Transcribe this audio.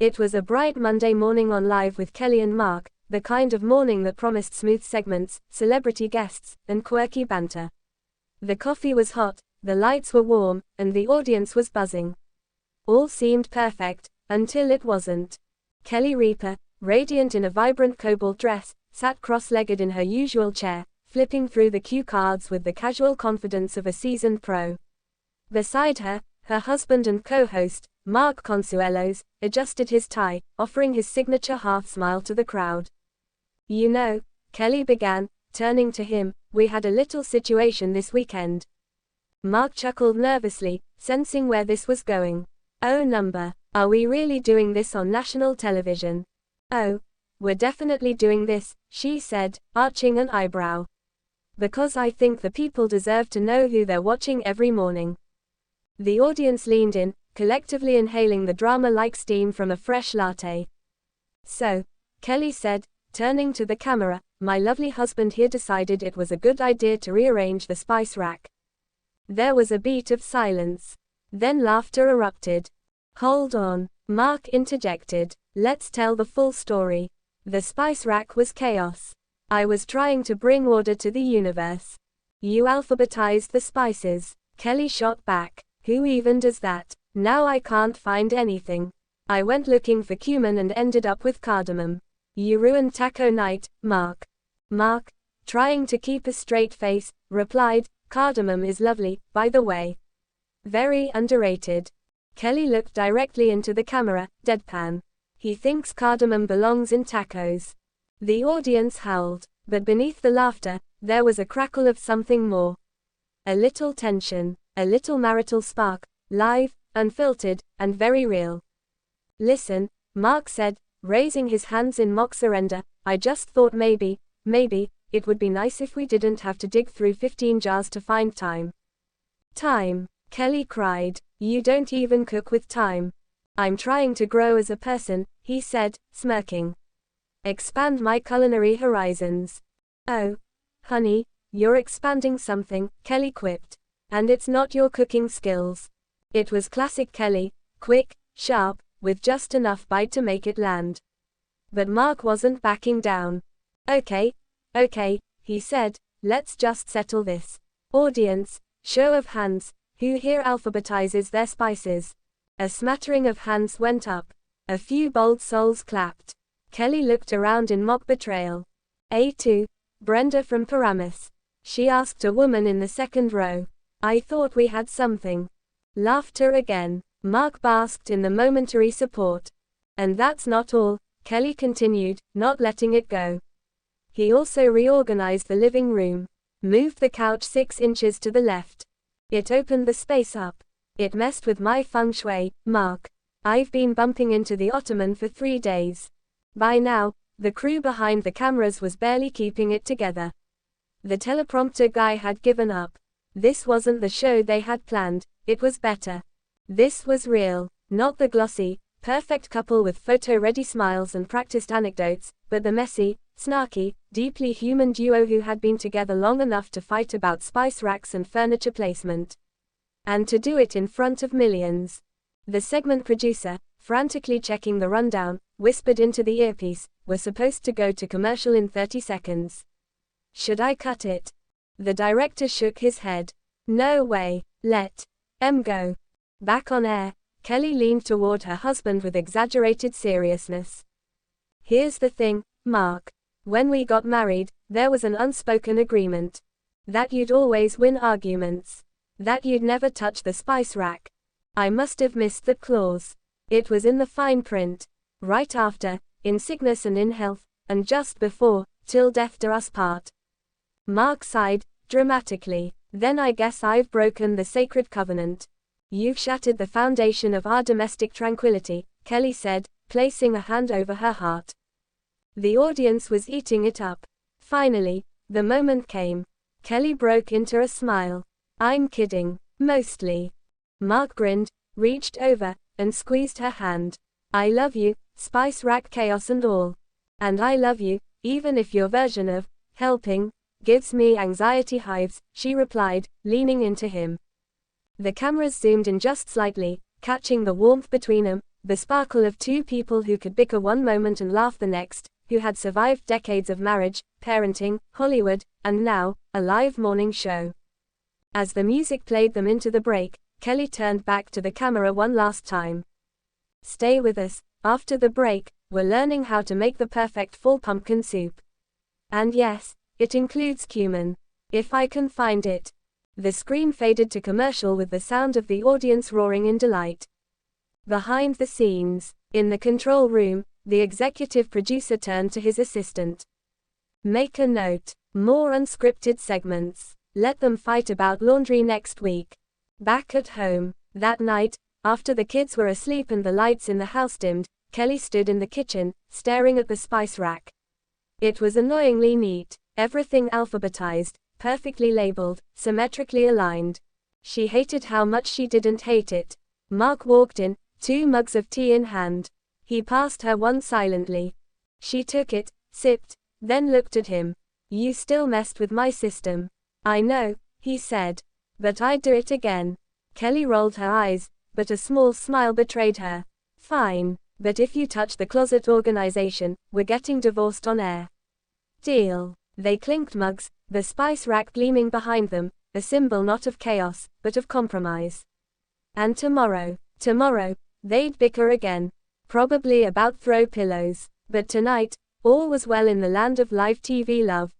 It was a bright Monday morning on Live with Kelly and Mark, the kind of morning that promised smooth segments, celebrity guests, and quirky banter. The coffee was hot, the lights were warm, and the audience was buzzing. All seemed perfect, until it wasn't. Kelly Ripa, radiant in a vibrant cobalt dress, sat cross-legged in her usual chair, flipping through the cue cards with the casual confidence of a seasoned pro. Beside her, her husband and co-host, Mark Consuelos, adjusted his tie, offering his signature half-smile to the crowd. "You know," Kelly began, turning to him, "we had a little situation this weekend." Mark chuckled nervously, sensing where this was going. "Oh number, are we really doing this on national television?" "Oh, we're definitely doing this," she said, arching an eyebrow. "Because I think the people deserve to know who they're watching every morning." The audience leaned in, collectively inhaling the drama-like steam from a fresh latte. "So," Kelly said, turning to the camera, "my lovely husband here decided it was a good idea to rearrange the spice rack." There was a beat of silence. Then laughter erupted. "Hold on," Mark interjected. "Let's tell the full story. The spice rack was chaos. I was trying to bring order to the universe. You alphabetized the spices." Kelly shot back. "Who even does that? Now I can't find anything. I went looking for cumin and ended up with cardamom." "You ruined taco night, Mark." Mark, trying to keep a straight face, replied, "Cardamom is lovely, by the way. Very underrated." Kelly looked directly into the camera, deadpan. "He thinks cardamom belongs in tacos." The audience howled, but beneath the laughter, there was a crackle of something more. A little tension, a little marital spark, live, unfiltered, and very real. "Listen," Mark said, raising his hands in mock surrender, "I just thought maybe, it would be nice if we didn't have to dig through 15 jars to find thyme." "Thyme," Kelly cried. "You don't even cook with thyme." "I'm trying to grow as a person," he said, smirking. "Expand my culinary horizons." "Oh, honey, you're expanding something," Kelly quipped. "And it's not your cooking skills." It was classic Kelly, quick, sharp, with just enough bite to make it land. But Mark wasn't backing down. Okay, he said, "let's just settle this. Audience, show of hands, who here alphabetizes their spices?" A smattering of hands went up. A few bold souls clapped. Kelly looked around in mock betrayal. "A2, Brenda from Paramus," she asked a woman in the second row. "I thought we had something." Laughter again. Mark basked in the momentary support. "And that's not all," Kelly continued, not letting it go. "He also reorganized the living room. Moved the couch 6 inches to the left. It opened the space up. It messed with my feng shui, Mark. I've been bumping into the ottoman for 3 days. By now, the crew behind the cameras was barely keeping it together. The teleprompter guy had given up. This wasn't the show they had planned, it was better. This was real, not the glossy, perfect couple with photo-ready smiles and practiced anecdotes, but the messy, snarky, deeply human duo who had been together long enough to fight about spice racks and furniture placement. And to do it in front of millions. The segment producer, frantically checking the rundown, whispered into the earpiece, "We're supposed to go to commercial in 30 seconds. Should I cut it?" The director shook his head. "No way, let em go." Back on air, Kelly leaned toward her husband with exaggerated seriousness. "Here's the thing, Mark. When we got married, there was an unspoken agreement. That you'd always win arguments. That you'd never touch the spice rack. I must have missed that clause. It was in the fine print. Right after, in sickness and in health, and just before, till death do us part." Mark sighed, dramatically. "Then I guess I've broken the sacred covenant. You've shattered the foundation of our domestic tranquility," Kelly said, placing a hand over her heart. The audience was eating it up. Finally, the moment came. Kelly broke into a smile. "I'm kidding, mostly." Mark grinned, reached over, and squeezed her hand. "I love you, spice rack chaos and all. And I love you, even if your version of helping gives me anxiety hives," she replied, leaning into him. The cameras zoomed in just slightly, catching the warmth between them, the sparkle of two people who could bicker one moment and laugh the next, who had survived decades of marriage, parenting, Hollywood, and now, a live morning show. As the music played them into the break, Kelly turned back to the camera one last time. Stay with us. After the break, we're learning how to make the perfect fall pumpkin soup. And yes, it includes cumin. If I can find it. The screen faded to commercial with the sound of the audience roaring in delight. Behind the scenes, in the control room, the executive producer turned to his assistant. Make a note. More unscripted segments. Let them fight about laundry next week. Back at home, that night, after the kids were asleep and the lights in the house dimmed, Kelly stood in the kitchen, staring at the spice rack. It was annoyingly neat, everything alphabetized, perfectly labeled, symmetrically aligned. She hated how much she didn't hate it. Mark walked in, 2 mugs of tea in hand. He passed her one silently. She took it, sipped, then looked at him. You still messed with my system. I know, he said. But I'd do it again. Kelly rolled her eyes, but a small smile betrayed her. Fine, but if you touch the closet organization, we're getting divorced on air. Deal. They clinked mugs, the spice rack gleaming behind them, a symbol not of chaos, but of compromise. And tomorrow, they'd bicker again. Probably about throw pillows. But tonight, all was well in the land of live TV love.